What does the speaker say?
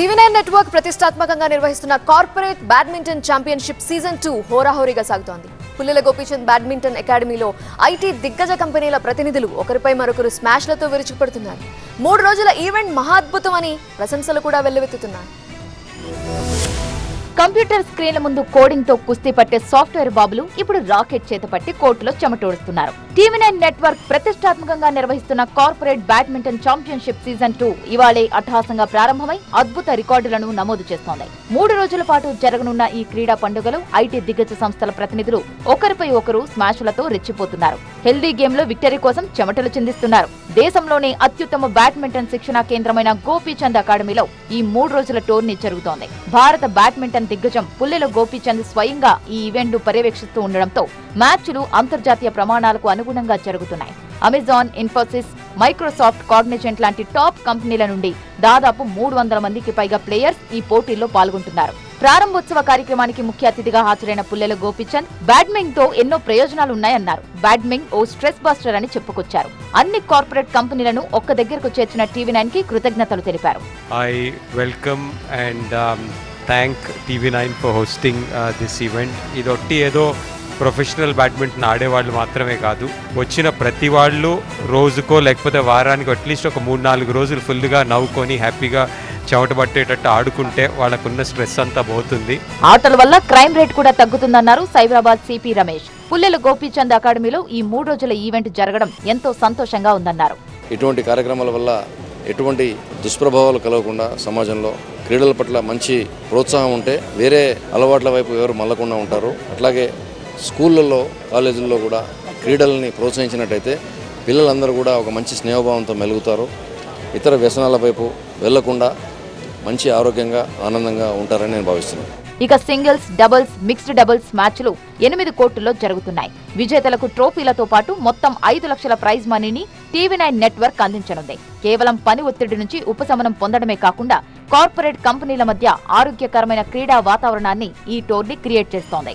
TV9 network ప్రతిష్టాత్మకంగా నిర్వహిస్తున్న corporate badminton championship season 2 హోరాహోరీగా సాగుతోంది. పుల్లెల గోపీచంద్ బ్యాడ్మింటన్ అకాడమీలో ఐటీ దిగ్గజ కంపెనీల ప్రతినిధులు ఒకరిపై మరొకరు స్మాష్లతో విరుచుకుపడుతున్నారు. 3 రోజుల ఈవెంట్ మహాద్భుతమని ప్రశంసలు కూడా వెల్లువెత్తుతున్నాయి. కంప్యూటర్ స్క్రీన్ల ముందు కోడింగ్ తో కుస్తీ పట్టే సాఫ్ట్వేర్ బాబులు ఇప్పుడు రాకెట్ చేతపట్టి కోర్టులో చెమటోడుస్తున్నారు. టీవీ9 నెట్వర్క్ ప్రతిష్టాత్మకంగా నిర్వహిస్తున్న కార్పొరేట్ బ్యాడ్మింటన్ ఛాంపియన్షిప్ సీజన్ 2 ఇవాళే అట్టహాసంగా ప్రారంభమై అద్భుత రికార్డులను నమోదు చేస్తోంది. 3 రోజుల పాటు జరగనున్న ఈ క్రీడా పండుగలో ఐటీ దిగ్గజ సంస్థల ప్రతినిధులు ఒకరిపై ఒకరు స్మాష్లతో రెచ్చిపోతున్నారు. హెల్దీ గేమ్ లో విక్టరీ కోసం చెమటలు చిందిస్తున్నారు. దేశంలోనే అత్యుత్తమ బ్యాడ్మింటన్ శిక్షణా కేంద్రమైన గోపీచంద్ అకాడమీలో ఈ 3 రోజుల టోర్నీ జరుగుతోంది. భారత బ్యాడ్మింటన్ దిగ్గజం పుల్లెల గోపీచంద్ స్వయంగా ఈ ఈవెంట్ ను పర్యవేక్షిస్తూ ఉండడంతో మ్యాచ్లు అంతర్జాతీయ ప్రమాణాలకు అనుగుణంగా జరుగుతున్నాయి. అమెజాన్, ఇన్ఫోసిస్, మైక్రోసాఫ్ట్, కాగ్నిజెంట్ లాంటి టాప్ కంపెనీల నుండి దాదాపు 300 మందికి పైగా ప్లేయర్స్ ఈ పోటీల్లో పాల్గొంటున్నారు. ప్రారంభోత్సవ కార్యక్రమానికి ముఖ్య అతిథిగా హాజరైన పుల్లెల గోపీచంద్ బ్యాడ్మింటన్ తో ఎన్నో ప్రయోజనాలున్నాయన్నారు. బ్యాడ్మింటన్ ఓ స్ట్రెస్ బస్టర్ అని చెప్పుకొచ్చారు. అన్ని కార్పొరేట్ కంపెనీలను ఒక్క దగ్గరకు చేర్చిన టీవీ9 కి కృతజ్ఞతలు తెలిపారు. I welcome and thank TV9 for hosting this event. ఇదొట్టి ఏదో ప్రొఫెషనల్ బ్యాడ్మింటన్ ఆడేవాళ్ళు మాత్రమే కాదు, వచ్చిన ప్రతి వాళ్ళు రోజుకో లేకపోతే వారానికి అట్లీస్ట్ ఒక 3-4 రోజులు ఫుల్గా నవ్వుకొని హ్యాపీగా చెమట పట్టేటట్టు ఆడుకుంటే వాళ్ళకున్న స్ట్రెస్ అంతా పోతుంది. ఆటల వల్ల క్రైమ్ రేట్ కూడా తగ్గుతుందన్నారు సైబరాబాద్ సిపి రమేష్. పుల్లెల గోపీచంద్ అకాడమీలో ఈ 3 రోజుల ఈవెంట్ జరగడం ఎంతో సంతోషంగా ఉందన్నారు. ఇటువంటి కార్యక్రమాల వల్ల ఎటువంటి దుష్ప్రభావాలు కలగకుండా సమాజంలో క్రీడల పట్ల మంచి ప్రోత్సాహం ఉంటే వేరే అలవాట్ల వైపు ఎవరు మళ్ళకుండా ఉంటారు. అట్లాగే స్కూళ్ళల్లో, కాలేజీల్లో కూడా క్రీడలని ప్రోత్సహించినట్టయితే పిల్లలందరూ కూడా ఒక మంచి స్నేహభావంతో మెలుగుతారు. ఇతర వ్యసనాల వైపు వెళ్లకుండా మంచి ఆరోగ్యంగా, ఆనందంగా ఉంటారని నేను భావిస్తున్నాను. ఇక సింగిల్స్, డబుల్స్, మిక్స్డ్ డబుల్స్ మ్యాచ్లు 8 కోర్టుల్లో జరుగుతున్నాయి. విజేతలకు ట్రోఫీలతో పాటు మొత్తం 5 లక్షల ప్రైజ్ మనీని టీవీ9 నెట్వర్క్ అందించనుంది. కేవలం పని ఒత్తిడి నుంచి ఉపశమనం పొందడమే కాకుండా కార్పొరేట్ కంపెనీల మధ్య ఆరోగ్యకరమైన క్రీడా వాతావరణాన్ని ఈ టోర్నీ క్రియేట్ చేస్తోంది.